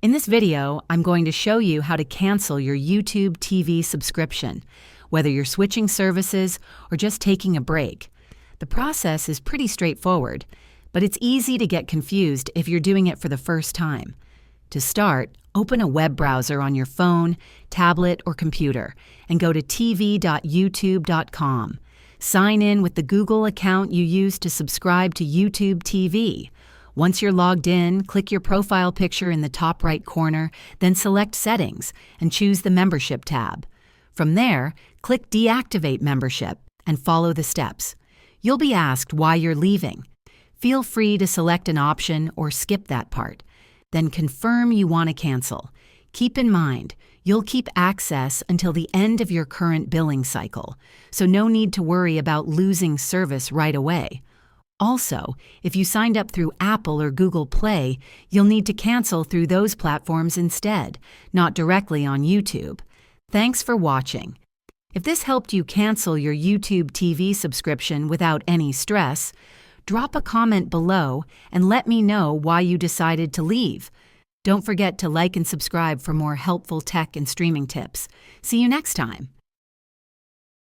In this video, I'm going to show you how to cancel your YouTube TV subscription, whether you're switching services or just taking a break. The process is pretty straightforward, but it's easy to get confused if you're doing it for the first time. To start, open a web browser on your phone, tablet, or computer and go to tv.youtube.com. Sign in with the Google account you use to subscribe to YouTube TV. Once you're logged in, click your profile picture in the top right corner, then select Settings and choose the Membership tab. From there, click Deactivate Membership and follow the steps. You'll be asked why you're leaving. Feel free to select an option or skip that part. Then confirm you want to cancel. Keep in mind, you'll keep access until the end of your current billing cycle, so no need to worry about losing service right away. Also, if you signed up through Apple or Google Play, you'll need to cancel through those platforms instead, not directly on YouTube. Thanks for watching. If this helped you cancel your YouTube TV subscription without any stress, drop a comment below and let me know why you decided to leave. Don't forget to like and subscribe for more helpful tech and streaming tips. See you next time.